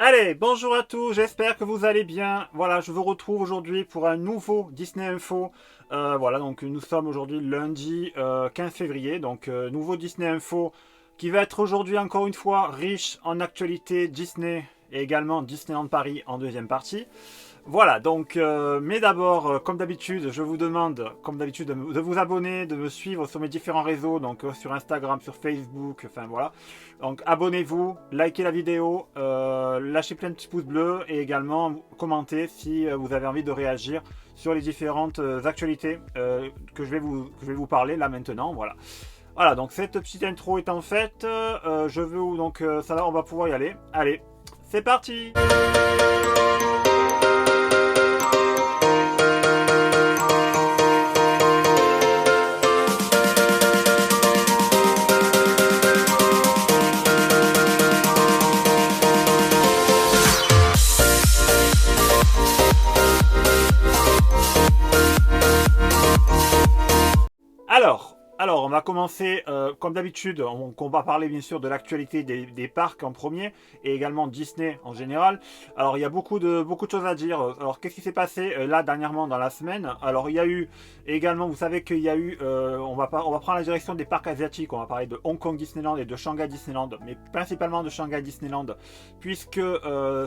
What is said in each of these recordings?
Allez, bonjour à tous, j'espère que vous allez bien. Voilà, je vous retrouve aujourd'hui pour un nouveau Disney Info. Voilà, donc nous sommes aujourd'hui lundi 15 février, donc nouveau Disney Info qui va être aujourd'hui encore une fois riche en actualités Disney et également Disneyland Paris en deuxième partie. Voilà, donc, mais d'abord, comme d'habitude, je vous demande, comme d'habitude, de vous abonner, de me suivre sur mes différents réseaux, donc sur Instagram, sur Facebook, enfin voilà. Donc abonnez-vous, likez la vidéo, lâchez plein de petits pouces bleus et également commentez si vous avez envie de réagir sur les différentes actualités que je vais vous parler là maintenant, voilà. Voilà, donc cette petite intro étant faite, je veux donc ça va, on va pouvoir y aller. Allez, c'est parti! Alors, on va commencer comme d'habitude. On va parler bien sûr de l'actualité des parcs en premier et également Disney en général. Alors, il y a beaucoup de choses à dire. Alors, qu'est-ce qui s'est passé là dernièrement dans la semaine? Alors, il y a eu également, vous savez qu'il y a eu, on va prendre la direction des parcs asiatiques. On va parler de Hong Kong Disneyland et de Shanghai Disneyland, mais principalement de Shanghai Disneyland, puisque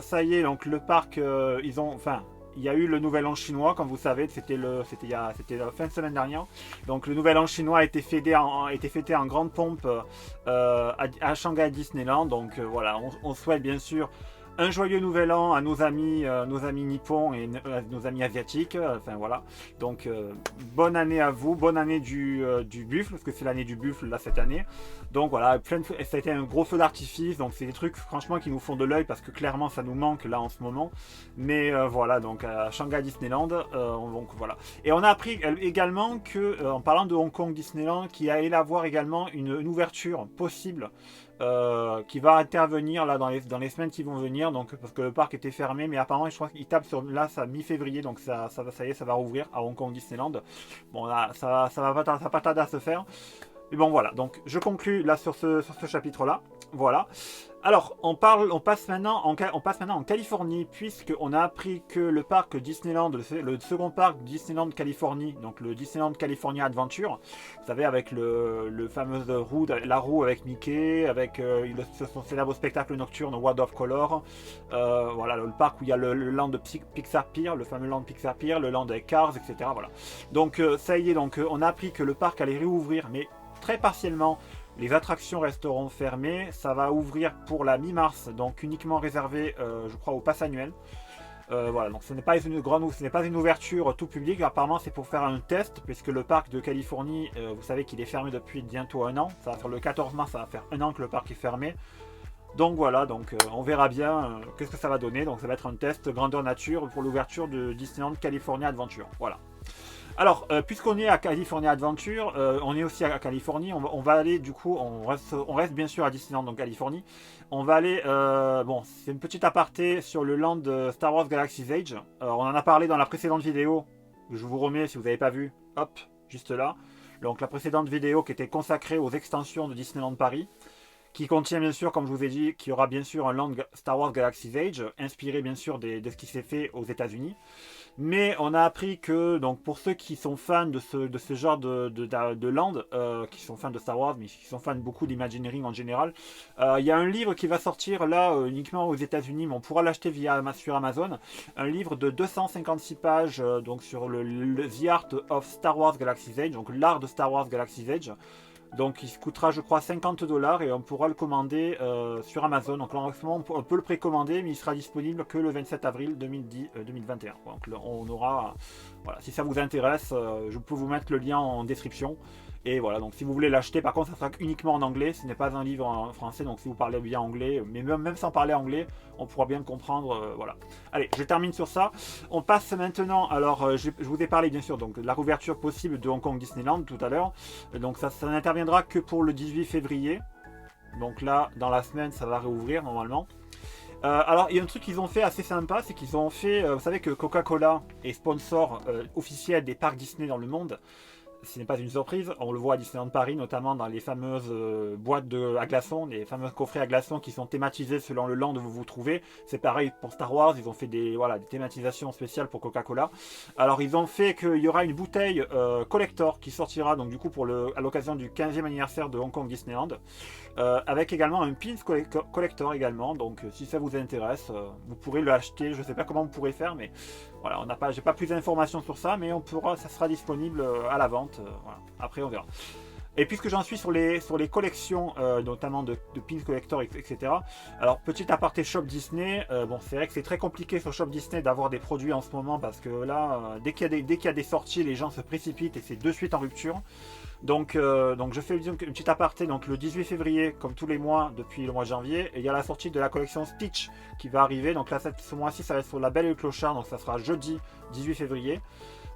ça y est, donc le parc, ils ont, enfin. Il y a eu le Nouvel An chinois, comme vous savez, c'était la fin de semaine dernière. Donc le Nouvel An chinois a été fêté en grande pompe à Shanghai Disneyland. Donc voilà, on souhaite bien sûr un joyeux nouvel an à nos amis nippons et nos amis asiatiques. Enfin voilà. Donc bonne année à vous, bonne année du buffle, parce que c'est l'année du buffle là cette année. Donc voilà, ça a été un gros feu d'artifice. Donc c'est des trucs franchement qui nous font de l'œil parce que clairement ça nous manque là en ce moment. Mais voilà, donc à Shanghai Disneyland, donc voilà. Et on a appris également que, en parlant de Hong Kong Disneyland, qu'il allait avoir également une ouverture possible qui va intervenir là dans les semaines qui vont venir, donc parce que le parc était fermé, mais apparemment je crois qu'il tape sur là ça mi-février, donc ça y est, ça va rouvrir à Hong Kong Disneyland. Bon là ça va pas tarder à se faire. Mais bon voilà, donc je conclus là sur ce chapitre là. Voilà. Alors, on passe maintenant en Californie, puisqu'on a appris que le parc Disneyland, le second parc Disneyland Californie, donc le Disneyland California Adventure, vous savez, avec le fameux la roue avec Mickey, avec son célèbre spectacle nocturne World of Color, voilà, le parc où il y a le land de Pixar Pier, le fameux land Pixar Pier, le land avec Cars, etc. Voilà. Donc, ça y est, donc, on a appris que le parc allait réouvrir, mais très partiellement. Les attractions resteront fermées. Ça va ouvrir pour la mi-mars, donc uniquement réservé, je crois, au pass annuel. Voilà, donc ce n'est pas ce n'est pas une ouverture tout public. Apparemment, c'est pour faire un test, puisque le parc de Californie, vous savez qu'il est fermé depuis bientôt un an. Ça va faire le 14 mars, ça va faire un an que le parc est fermé. Donc voilà, donc on verra bien qu'est-ce que ça va donner. Donc ça va être un test grandeur nature pour l'ouverture de Disneyland California Adventure. Voilà. Alors, puisqu'on est à California Adventure, on est aussi à Californie, on va aller du coup, on reste bien sûr à Disneyland, donc Californie. On va aller, bon, c'est une petite aparté sur le land de Star Wars Galaxy's Edge. On en a parlé dans la précédente vidéo, je vous remets si vous n'avez pas vu, hop, juste là. Donc la précédente vidéo qui était consacrée aux extensions de Disneyland Paris, qui contient bien sûr, comme je vous ai dit, qu'il y aura bien sûr un land Star Wars Galaxy's Edge, inspiré bien sûr de ce qui s'est fait aux États-Unis. Mais on a appris que, donc pour ceux qui sont fans de ce genre de land, qui sont fans de Star Wars, mais qui sont fans beaucoup d'Imagineering en général, il y a un livre qui va sortir là uniquement aux États-Unis, mais on pourra l'acheter sur Amazon. Un livre de 256 pages, donc sur The Art of Star Wars Galaxy's Edge, donc l'art de Star Wars Galaxy's Edge. Donc il se coûtera je crois 50$ et on pourra le commander sur Amazon. Donc là, on peut le précommander, mais il sera disponible que le 27 avril 2021. Donc là, on aura, voilà, si ça vous intéresse, je peux vous mettre le lien en description. Et voilà, donc si vous voulez l'acheter, par contre ça sera uniquement en anglais, ce n'est pas un livre en français, donc si vous parlez bien anglais, mais même sans parler anglais, on pourra bien le comprendre, voilà. Allez, je termine sur ça. On passe maintenant, alors je vous ai parlé bien sûr donc, de la réouverture possible de Hong Kong Disneyland tout à l'heure, donc ça n'interviendra que pour le 18 février, donc là, dans la semaine, ça va réouvrir normalement. Alors, il y a un truc qu'ils ont fait assez sympa, c'est qu'ils ont fait, vous savez que Coca-Cola est sponsor officiel des parcs Disney dans le monde. ce n'est pas une surprise, on le voit à Disneyland Paris, notamment dans les fameuses boîtes à glaçons, les fameux coffrets à glaçons qui sont thématisés selon le land où vous vous trouvez. C'est pareil pour Star Wars, ils ont fait des thématisations spéciales pour Coca-Cola. Alors ils ont fait qu'il y aura une bouteille collector qui sortira donc du coup à l'occasion du 15e anniversaire de Hong Kong Disneyland, avec également un pins collector également. Donc si ça vous intéresse, vous pourrez l'acheter. Je ne sais pas comment vous pourrez faire, mais voilà, j'ai pas plus d'informations sur ça, mais ça sera disponible à la vente. Voilà. Après, on verra. Et puisque j'en suis sur les collections, notamment de pins collector, etc. Alors, petit aparté Shop Disney. Bon, c'est vrai que c'est très compliqué sur Shop Disney d'avoir des produits en ce moment parce que là, dès qu'il y a des sorties, les gens se précipitent et c'est de suite en rupture. Donc je fais une petite aparté. Donc le 18 février, comme tous les mois depuis le mois de janvier, il y a la sortie de la collection Stitch qui va arriver. Donc là, ce mois-ci, ça va être sur La Belle et le Clochard. Donc ça sera jeudi 18 février.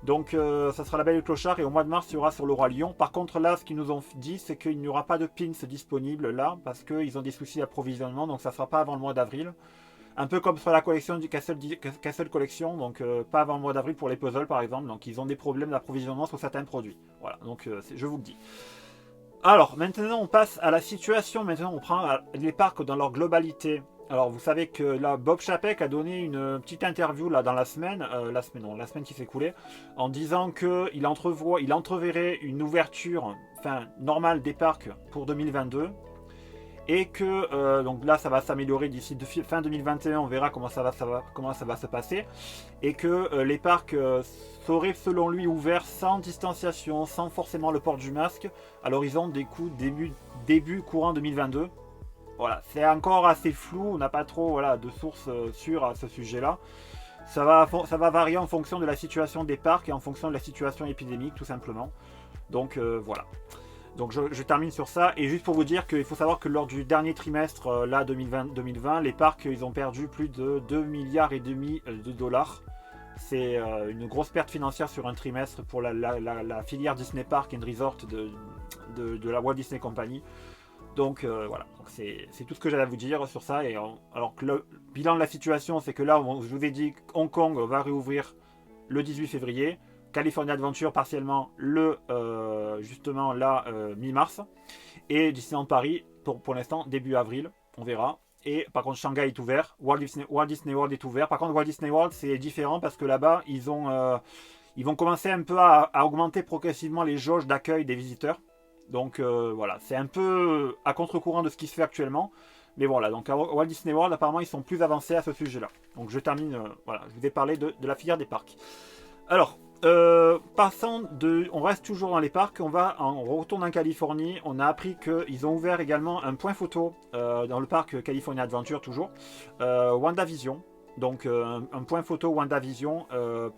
Donc ça sera La Belle et le Clochard, et au mois de mars il y aura sur le Roi Lion. Par contre là, ce qu'ils nous ont dit, c'est qu'il n'y aura pas de pins disponibles là parce qu'ils ont des soucis d'approvisionnement, donc ça ne sera pas avant le mois d'avril. Un peu comme sur la collection du Castle Collection, donc pas avant le mois d'avril pour les puzzles par exemple. Donc ils ont des problèmes d'approvisionnement sur certains produits. Voilà, donc je vous le dis. Alors maintenant on passe à la situation. Maintenant on prend les parcs dans leur globalité. Alors vous savez que là Bob Chapek a donné une petite interview là dans la semaine qui s'est écoulée, en disant qu'il entreverrait une ouverture normale des parcs pour 2022. Et que donc là ça va s'améliorer d'ici fin 2021, on verra comment ça va se passer. Et que les parcs seraient selon lui ouverts sans distanciation, sans forcément le port du masque, à l'horizon des coups début courant 2022. Voilà, c'est encore assez flou, on n'a pas trop de sources sûres à ce sujet-là. Ça va varier en fonction de la situation des parcs et en fonction de la situation épidémique tout simplement. Donc voilà. Donc je termine sur ça, et juste pour vous dire qu'il faut savoir que lors du dernier trimestre, 2020, les parcs ils ont perdu plus de 2,5 milliards de dollars. C'est une grosse perte financière sur un trimestre pour la filière Disney Park and Resort de la Walt Disney Company. Donc voilà, c'est tout ce que j'avais à vous dire sur ça. Alors que le bilan de la situation, c'est que là, je vous ai dit que Hong Kong va réouvrir le 18 février. California Adventure partiellement mi-mars, et Disneyland Paris pour l'instant début avril, on verra. Et par contre Shanghai est ouvert, Walt Disney World est ouvert. Par contre Walt Disney World c'est différent parce que là-bas ils vont commencer un peu à augmenter progressivement les jauges d'accueil des visiteurs. Donc voilà, c'est un peu à contre-courant de ce qui se fait actuellement. Mais voilà, donc à Walt Disney World apparemment ils sont plus avancés à ce sujet-là. Donc je termine, voilà, je vous ai parlé de la filière des parcs. Alors, on reste toujours dans les parcs, on retourne en Californie. On a appris qu'ils ont ouvert également un point photo dans le parc California Adventure, toujours WandaVision. Donc un point photo WandaVision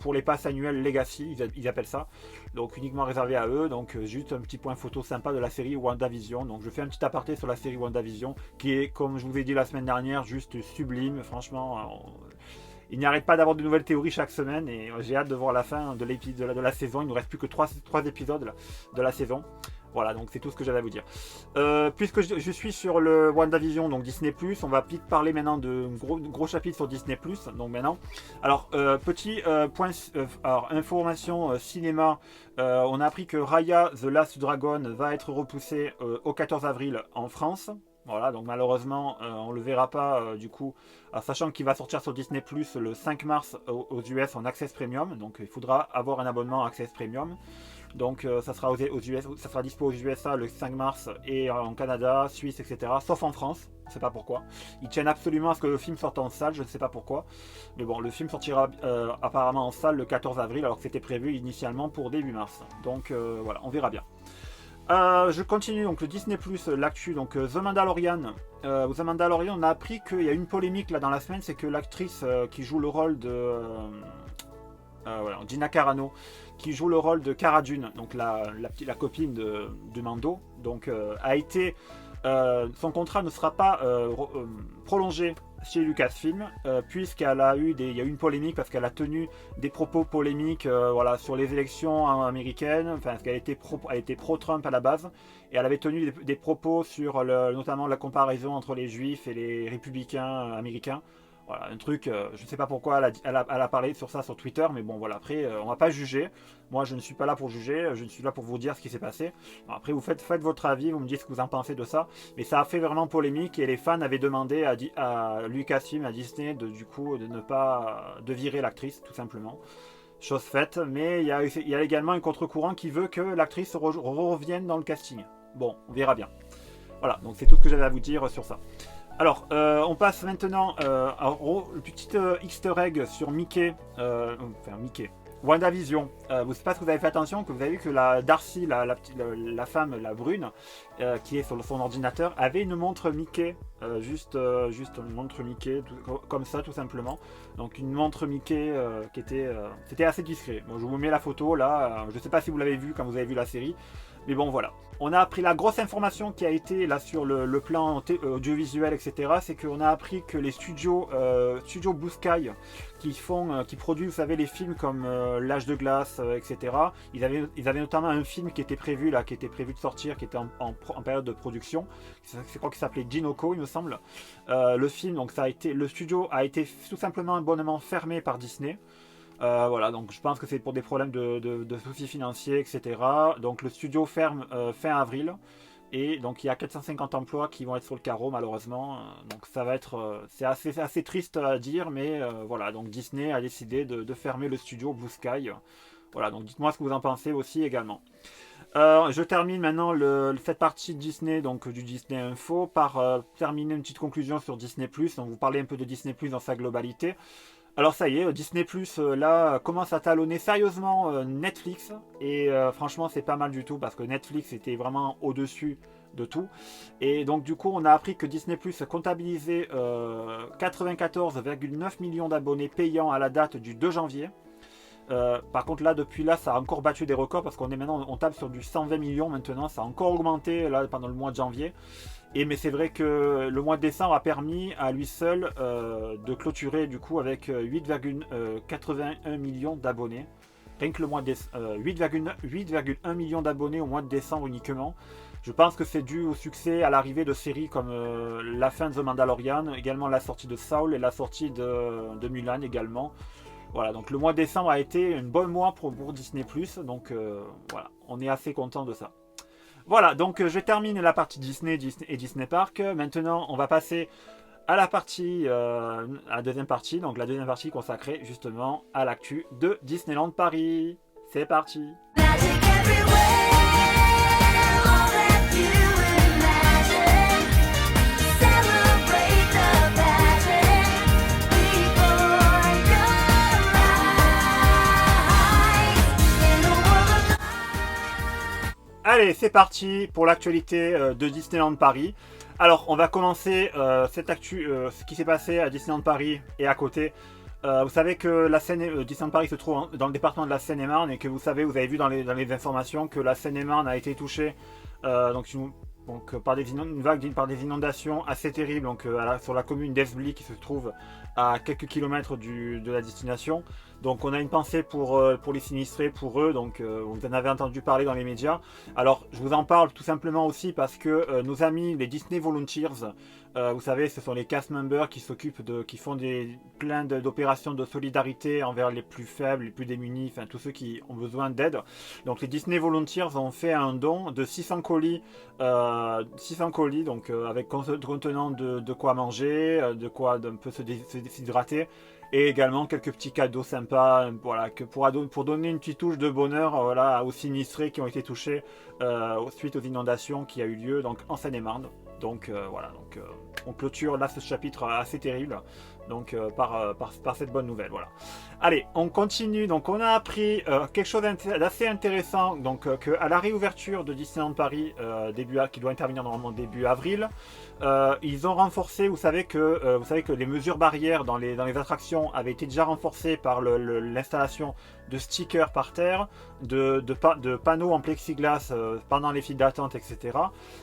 pour les passes annuelles Legacy, ils appellent ça. Donc uniquement réservé à eux, donc juste un petit point photo sympa de la série WandaVision. Donc je fais un petit aparté sur la série WandaVision, qui est, comme je vous ai dit la semaine dernière, juste sublime, franchement. Il n'arrête pas d'avoir de nouvelles théories chaque semaine, et j'ai hâte de voir la fin de la saison. Il ne nous reste plus que 3 épisodes là, de la saison. Voilà, donc c'est tout ce que j'avais à vous dire. Puisque je suis sur le WandaVision, donc Disney+, on va vite parler maintenant de gros chapitre sur Disney+. Donc maintenant, alors petit point, alors information cinéma, on a appris que Raya The Last Dragon va être repoussé au 14 avril en France. Voilà, donc malheureusement, on le verra pas du coup, sachant qu'il va sortir sur Disney Plus le 5 mars aux US en Access Premium. Donc il faudra avoir un abonnement Access Premium. Donc ça sera ça sera dispo aux USA le 5 mars, et en Canada, Suisse, etc. Sauf en France, je ne sais pas pourquoi. Ils tiennent absolument à ce que le film sorte en salle, je ne sais pas pourquoi. Mais bon, le film sortira apparemment en salle le 14 avril, alors que c'était prévu initialement pour début mars. Donc voilà, on verra bien. Je continue, donc le Disney Plus, l'actu, donc The Mandalorian. The Mandalorian, on a appris qu'il y a une polémique là dans la semaine, c'est que l'actrice qui joue le rôle de Gina Carano, qui joue le rôle de Cara Dune, donc la copine de Mando, donc a été son contrat ne sera pas prolongé chez Lucasfilm, puisqu'il y a eu une polémique parce qu'elle a tenu des propos polémiques sur les élections américaines, enfin parce qu'elle était pro-Trump à la base, et elle avait tenu des propos sur notamment la comparaison entre les juifs et les républicains américains. Voilà, un truc, je ne sais pas pourquoi elle a parlé sur ça sur Twitter, mais bon voilà, après on va pas juger. Moi je ne suis pas là pour juger, je suis là pour vous dire ce qui s'est passé. Alors, après vous faites votre avis, vous me dites ce que vous en pensez de ça. Mais ça a fait vraiment polémique et les fans avaient demandé à Lucasfilm, à Disney du coup de ne pas de virer l'actrice tout simplement. Chose faite, mais il y a également un contre-courant qui veut que l'actrice revienne dans le casting. Bon, on verra bien. Voilà, donc c'est tout ce que j'avais à vous dire sur ça. Alors, on passe maintenant le petit easter egg sur Mickey, Mickey, WandaVision. Vous ne savez pas si vous avez fait attention, que vous avez vu que la Darcy, la femme, la brune, qui est sur son ordinateur, avait une montre Mickey, juste une montre Mickey, comme ça tout simplement. Donc une montre Mickey qui était, c'était assez discret. Bon, je vous mets la photo là, je ne sais pas si vous l'avez vu quand vous avez vu la série. Mais bon, voilà. On a appris la grosse information qui a été là sur le plan audiovisuel, etc. C'est qu'on a appris que les studios Blue Sky qui produisent, vous savez, les films comme L'Âge de glace, etc. Ils avaient notamment un film qui était prévu de sortir, qui était en période de production. Je crois qu'il s'appelait Jinoko, il me semble. Le film, donc le studio a été tout simplement abonnément fermé par Disney. Voilà, donc je pense que c'est pour des problèmes de soucis financiers, etc. Donc le studio ferme fin avril. Et donc il y a 450 emplois qui vont être sur le carreau malheureusement. Donc ça va être... c'est assez triste à dire, mais voilà, donc Disney a décidé de fermer le studio Blue Sky. Voilà, donc dites-moi ce que vous en pensez aussi également. Je termine maintenant cette partie Disney, donc du Disney Info, par terminer une petite conclusion sur Disney+. Donc vous parlez un peu de Disney+, dans sa globalité. Alors ça y est, Disney+, là, commence à talonner sérieusement Netflix. Et franchement, c'est pas mal du tout, parce que Netflix était vraiment au-dessus de tout. Et donc du coup, on a appris que Disney+ comptabilisait 94,9 millions d'abonnés payants à la date du 2 janvier. Par contre là, depuis là, ça a encore battu des records, parce qu'on est maintenant, on tape sur du 120 millions maintenant. Ça a encore augmenté là pendant le mois de janvier. Mais c'est vrai que le mois de décembre a permis à lui seul de clôturer du coup avec 8,81 millions d'abonnés. Rien que le mois de 8,1 millions d'abonnés au mois de décembre uniquement. Je pense que c'est dû au succès à l'arrivée de séries comme la fin de The Mandalorian, également la sortie de Saul et la sortie de Mulan également. Voilà, donc le mois de décembre a été un bon mois pour Disney+, donc voilà, on est assez content de ça. Voilà, donc je termine la partie Disney et Disney Park. Maintenant, on va passer à la partie, à la deuxième partie. Donc la deuxième partie consacrée justement à l'actu de Disneyland Paris. C'est parti. Allez, c'est parti pour l'actualité de Disneyland Paris. Alors, on va commencer cette actu, ce qui s'est passé à Disneyland Paris et à côté. Vous savez que Disneyland Paris se trouve dans le département de la Seine-et-Marne et que vous avez vu dans les informations que la Seine-et-Marne a été touchée par des inondations assez terribles sur la commune d'Esbly qui se trouve à quelques kilomètres de la destination. Donc on a une pensée pour les sinistrés, pour eux, donc vous en avez entendu parler dans les médias. Alors je vous en parle tout simplement aussi parce que nos amis, les Disney Volunteers, vous savez, ce sont les cast members qui font plein d'opérations de solidarité envers les plus faibles, les plus démunis, enfin tous ceux qui ont besoin d'aide. Donc les Disney Volunteers ont fait un don de 600 colis, donc avec contenant de quoi manger, de quoi un peu se déshydrater. Et également quelques petits cadeaux sympas, voilà, pour donner une petite touche de bonheur, voilà, aux sinistrés qui ont été touchés suite aux inondations qui a eu lieu donc en Seine-et-Marne. Donc voilà, on clôture là ce chapitre assez terrible, donc par cette bonne nouvelle, voilà. Allez, on continue. Donc on a appris quelque chose d'assez intéressant, donc qu'à la réouverture de Disneyland Paris qui doit intervenir normalement début avril. Ils ont renforcé, vous savez que les mesures barrières dans les attractions avaient été déjà renforcées par l'installation de stickers par terre, de panneaux en plexiglas pendant les files d'attente, etc.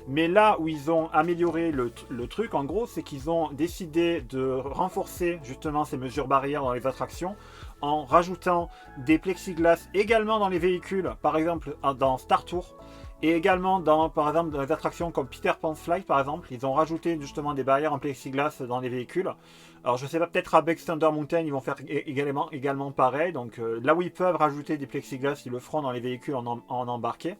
Mais là où ils ont amélioré le truc, en gros, c'est qu'ils ont décidé de renforcer justement ces mesures barrières dans les attractions en rajoutant des plexiglas également dans les véhicules, par exemple dans Star Tour. Et également, par exemple, dans les attractions comme Peter Pan's Flight, par exemple, ils ont rajouté justement des barrières en plexiglas dans les véhicules. Alors, je sais pas, peut-être à Big Thunder Mountain, ils vont faire également pareil. Donc, là où ils peuvent rajouter des plexiglas, ils le feront dans les véhicules en embarqué.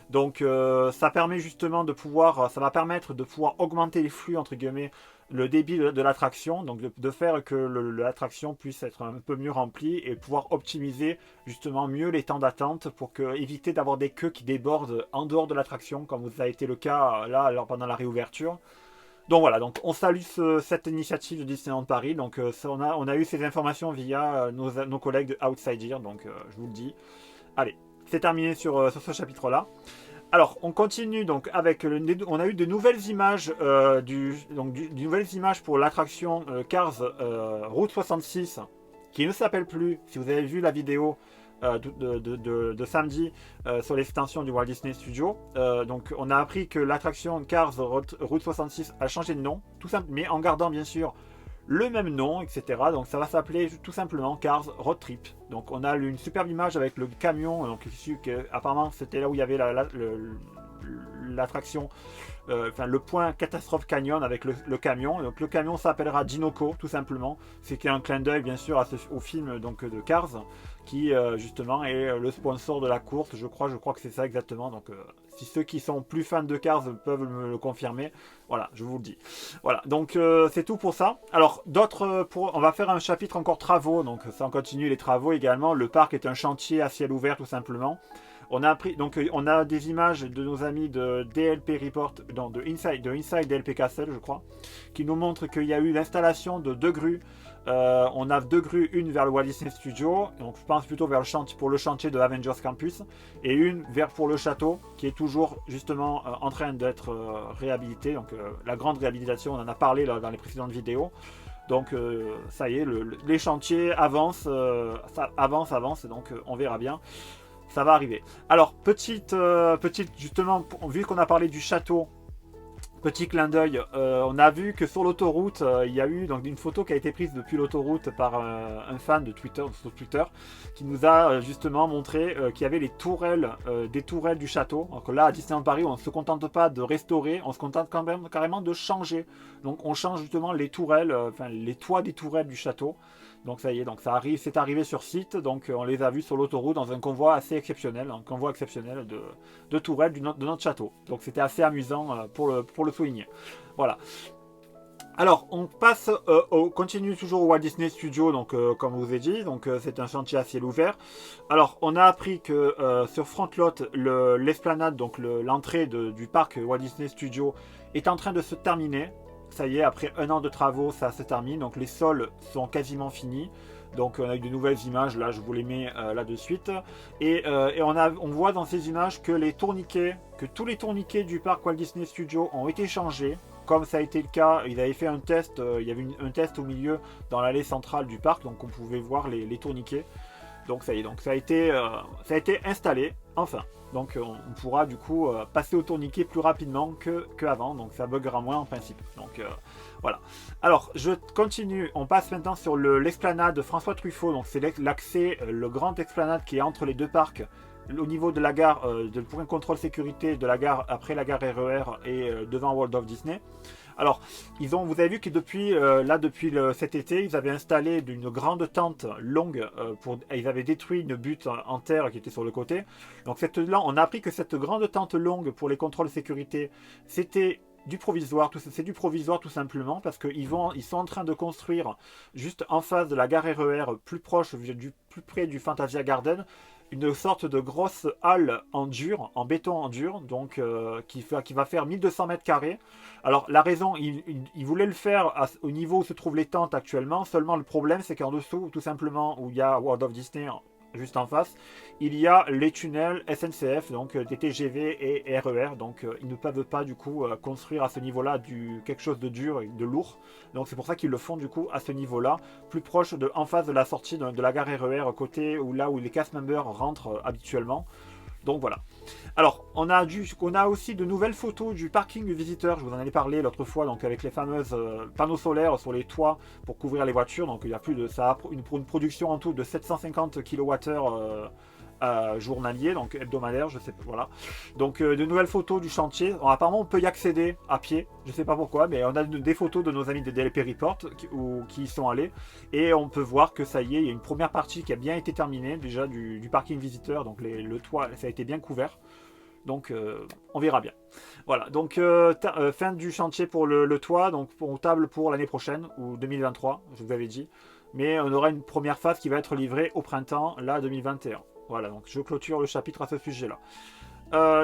Donc ça permet justement de pouvoir, ça va permettre de pouvoir augmenter les flux entre guillemets, le débit de l'attraction, donc de faire que l'attraction puisse être un peu mieux remplie et pouvoir optimiser justement mieux les temps d'attente pour éviter d'avoir des queues qui débordent en dehors de l'attraction, comme ça a été le cas là alors pendant la réouverture. Donc voilà, donc on salue cette initiative de Disneyland Paris. Donc on a eu ces informations via nos collègues de Outside Ear, donc je vous le dis. Allez, c'est terminé sur ce chapitre-là. Alors, on continue donc avec on a eu de nouvelles images nouvelles images pour l'attraction Cars Route 66 qui ne s'appelle plus. Si vous avez vu la vidéo de samedi sur l'extension du Walt Disney Studio, donc on a appris que l'attraction Cars Route 66 a changé de nom, tout simple, mais en gardant bien sûr le même nom, etc. Donc ça va s'appeler tout simplement Cars Road Trip. Donc on a une superbe image avec le camion, donc apparemment c'était là où il y avait l'attraction, enfin le point Catastrophe Canyon avec le camion. Donc le camion s'appellera Dinoco tout simplement. C'est un clin d'œil bien sûr au film donc, de Cars qui justement est le sponsor de la course. Je crois que c'est ça exactement. Donc si ceux qui sont plus fans de Cars peuvent me le confirmer, voilà, je vous le dis. Voilà, donc c'est tout pour ça. Alors on va faire un chapitre encore travaux, donc ça on continue les travaux également. Le parc est un chantier à ciel ouvert tout simplement. On a des images de nos amis de DLP Report, de Inside DLP Castle, je crois, qui nous montrent qu'il y a eu l'installation de 2 grues. On a 2 grues, une vers le Walt Disney Studio, donc je pense plutôt vers pour le chantier de Avengers Campus, et une pour le château, qui est toujours justement en train d'être réhabilité. Donc la grande réhabilitation, on en a parlé là, dans les précédentes vidéos. Donc ça y est, les chantiers avancent, ça avance, donc on verra bien. Ça va arriver. Alors, petite justement, vu qu'on a parlé du château, petit clin d'œil, on a vu que sur l'autoroute, il y a eu donc une photo qui a été prise depuis l'autoroute par un fan de Twitter, sur Twitter, qui nous a justement montré qu'il y avait les tourelles, des tourelles du château. Donc là, à Disneyland Paris, on ne se contente pas de restaurer, on se contente quand même carrément de changer. Donc on change justement les tourelles, enfin les toits des tourelles du château. Donc ça y est, donc c'est arrivé sur site, donc on les a vus sur l'autoroute dans un convoi assez exceptionnel, un convoi exceptionnel de tourelles de notre château. Donc c'était assez amusant pour le souligner. Voilà. Alors, on passe, continue toujours au Walt Disney Studio, donc comme je vous ai dit, donc c'est un chantier à ciel ouvert. Alors, on a appris que sur Frontlot, l'esplanade, donc l'entrée du parc Walt Disney Studio est en train de se terminer. Ça y est, après 1 an de travaux, ça se termine. Donc les sols sont quasiment finis. Donc on a eu de nouvelles images, là je vous les mets là de suite. Et on voit dans ces images que tous les tourniquets du parc Walt Disney Studios ont été changés. Comme ça a été le cas, ils avaient fait un test, il y avait un test au milieu dans l'allée centrale du parc, donc on pouvait voir les tourniquets. Donc ça y est, donc ça a été installé, enfin. Donc on pourra du coup passer au tourniquet plus rapidement qu'avant, donc ça buggera moins en principe. Donc voilà. Alors je continue, on passe maintenant sur l'esplanade François Truffaut, donc c'est l'accès, le grand esplanade qui est entre les 2 parcs, au niveau de la gare, de point contrôle sécurité de la gare, après la gare RER et devant World of Disney. Alors, vous avez vu que depuis cet été, ils avaient installé une grande tente longue, ils avaient détruit une butte en terre qui était sur le côté. Donc là, on a appris que cette grande tente longue pour les contrôles sécurité, c'était du provisoire, c'est du provisoire tout simplement parce qu'ils sont en train de construire juste en face de la gare RER, plus près du Fantasia Garden, une sorte de grosse halle en béton en dur, donc qui va faire 1200 mètres carrés. Alors la raison, ils voulaient le faire au niveau où se trouvent les tentes actuellement, seulement le problème c'est qu'en dessous, tout simplement, où il y a World of Disney juste en face, il y a les tunnels SNCF, donc des TGV et RER, donc ils ne peuvent pas du coup construire à ce niveau-là quelque chose de dur et de lourd, donc c'est pour ça qu'ils le font du coup à ce niveau-là, plus proche en face de la sortie de la gare RER, côté là où les cast members rentrent habituellement. Donc voilà. Alors, on a aussi de nouvelles photos du parking du visiteur. Je vous en ai parlé l'autre fois, donc avec les fameuses panneaux solaires sur les toits pour couvrir les voitures. Donc il y a pour une production en tout de 750 kWh journalier, donc hebdomadaire, je sais pas, voilà. Donc de nouvelles photos du chantier. Alors, apparemment, on peut y accéder à pied, je sais pas pourquoi, mais on a des photos de nos amis de DLP Report qui y sont allés, et on peut voir que ça y est, il y a une première partie qui a bien été terminée, déjà du parking visiteur, donc le toit, ça a été bien couvert. Donc on verra bien. Voilà, donc fin du chantier pour le toit, donc on table pour l'année prochaine, ou 2023, je vous avais dit. Mais on aura une première phase qui va être livrée au printemps, là, 2021. Voilà, donc je clôture le chapitre à ce sujet-là.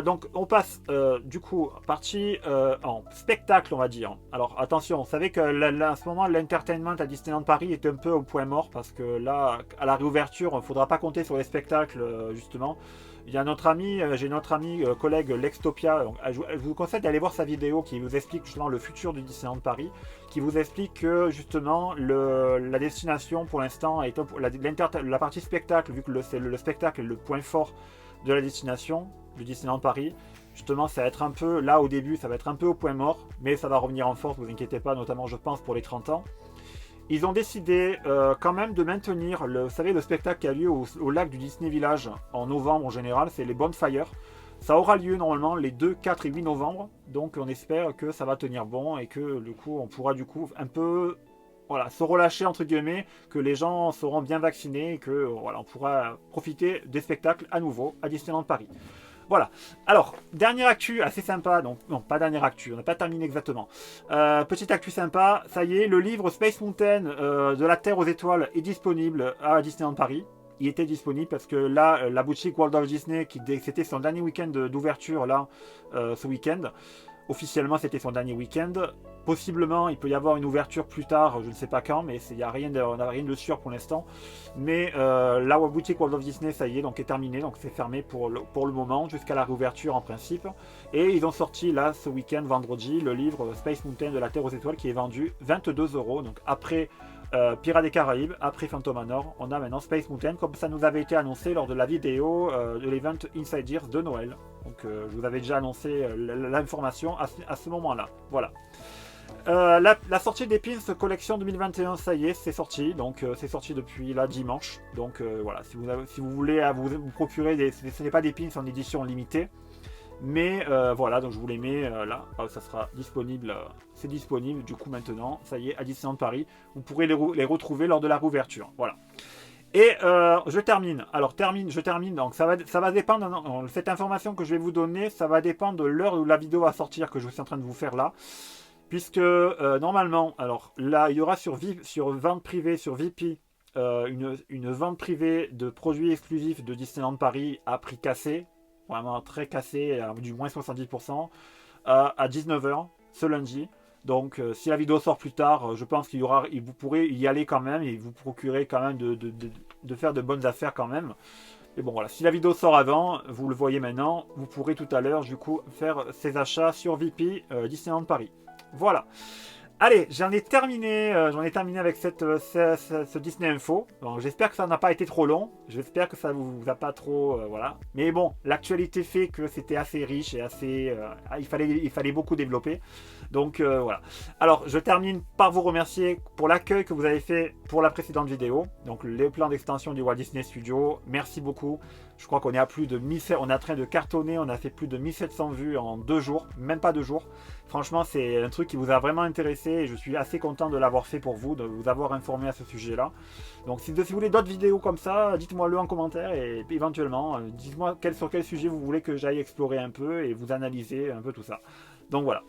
Donc on passe du coup partie en spectacle, on va dire. Alors attention, vous savez que là, à ce moment l'entertainment à Disneyland Paris est un peu au point mort, parce que là à la réouverture il ne faudra pas compter sur les spectacles justement. Il y a notre ami, j'ai notre ami collègue Lextopia, donc, je vous conseille d'aller voir sa vidéo qui vous explique justement le futur du Disneyland Paris, qui vous explique que justement la destination pour l'instant est la partie spectacle, vu que le spectacle est le point fort de la destination du Disneyland Paris. Justement, ça va être un peu, là au début, ça va être un peu au point mort, mais ça va revenir en force, vous inquiétez pas, notamment je pense pour les 30 ans. Ils ont décidé quand même de maintenir, vous savez, le spectacle qui a lieu au lac du Disney Village en novembre en général, c'est les Bonfires. Ça aura lieu normalement les 2, 4 et 8 novembre, donc on espère que ça va tenir bon et que du coup on pourra du coup un peu voilà, se relâcher entre guillemets, que les gens seront bien vaccinés et que voilà, on pourra profiter des spectacles à nouveau à Disneyland Paris. Voilà. Alors, dernière actu assez sympa. Donc, non, pas dernière actu, on n'a pas terminé exactement. Petite actu sympa, ça y est, le livre Space Mountain de la Terre aux étoiles est disponible à Disneyland Paris. Il était disponible parce que là, la boutique World of Disney, c'était son dernier week-end d'ouverture là, ce week-end. Officiellement, c'était son dernier week-end. Possiblement, il peut y avoir une ouverture plus tard, je ne sais pas quand, mais on n'a rien de sûr pour l'instant. Mais la boutique World of Disney, ça y est, donc est terminée, donc c'est fermé pour le moment, jusqu'à la réouverture en principe. Et ils ont sorti là, ce week-end, vendredi, le livre Space Mountain de la Terre aux étoiles qui est vendu 22 €. Donc après Pirates des Caraïbes, après Phantom Manor, on a maintenant Space Mountain, comme ça nous avait été annoncé lors de la vidéo de l'event Inside Ears de Noël. Donc je vous avais déjà annoncé l'information à ce moment-là. Voilà. La sortie des Pins collection 2021, ça y est, c'est sorti. Donc c'est sorti depuis là dimanche. Donc voilà, si vous voulez vous procurer ce n'est pas des Pins en édition limitée. Mais voilà, donc je vous les mets là, ça sera disponible, c'est disponible du coup maintenant, ça y est, à Disneyland Paris. Vous pourrez les retrouver lors de la réouverture. Voilà. Et je termine. Alors je termine. Donc ça va dépendre. Non, cette information que je vais vous donner, ça va dépendre de l'heure où la vidéo va sortir que je suis en train de vous faire là. Puisque normalement, alors là, il y aura sur vente privée, sur VP, une vente privée de produits exclusifs de Disneyland Paris à prix cassé, vraiment très cassé, du moins 70%, à 19 h ce lundi. Donc si la vidéo sort plus tard, je pense vous pourrez y aller quand même et vous procurer quand même de faire de bonnes affaires quand même. Et bon voilà, si la vidéo sort avant, vous le voyez maintenant, vous pourrez tout à l'heure du coup faire ces achats sur VP Disneyland Paris. Voilà. Allez, j'en ai terminé avec ce Disney Info. Donc j'espère que ça n'a pas été trop long. J'espère que ça vous a pas trop voilà. Mais bon, l'actualité fait que c'était assez riche et assez il fallait beaucoup développer. Donc voilà. Alors, je termine par vous remercier pour l'accueil que vous avez fait pour la précédente vidéo. Donc les plans d'extension du Walt Disney Studio. Merci beaucoup. Je crois qu'on est à plus de 1700, on est en train de cartonner, on a fait plus de 1700 vues en 2 jours, même pas 2 jours. Franchement, c'est un truc qui vous a vraiment intéressé et je suis assez content de l'avoir fait pour vous, de vous avoir informé à ce sujet-là. Donc si vous voulez d'autres vidéos comme ça, dites-moi-le en commentaire et éventuellement, dites-moi sur quel sujet vous voulez que j'aille explorer un peu et vous analyser un peu tout ça. Donc voilà.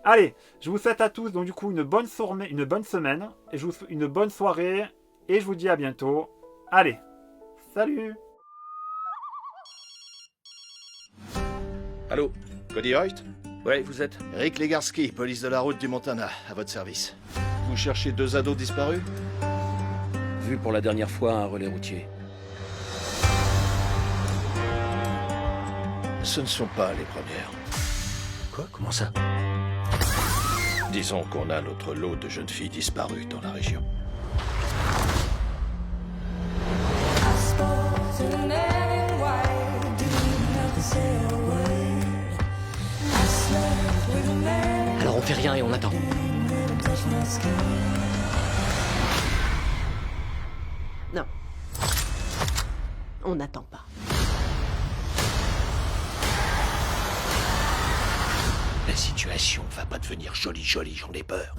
Allez, je vous souhaite à tous donc du coup une bonne semaine, et je vous souhaite une bonne soirée et je vous dis à bientôt. Allez, salut! Allô, Cody Hoyt? Ouais, vous êtes? Rick Legarski, police de la route du Montana, à votre service. Vous cherchez 2 ados disparus? Vu pour la dernière fois un relais routier. Ce ne sont pas les premières. Quoi? Comment ça? Disons qu'on a notre lot de jeunes filles disparues dans la région. Alors on fait rien et on attend. Non. On n'attend pas. La situation va pas devenir jolie, j'en ai peur.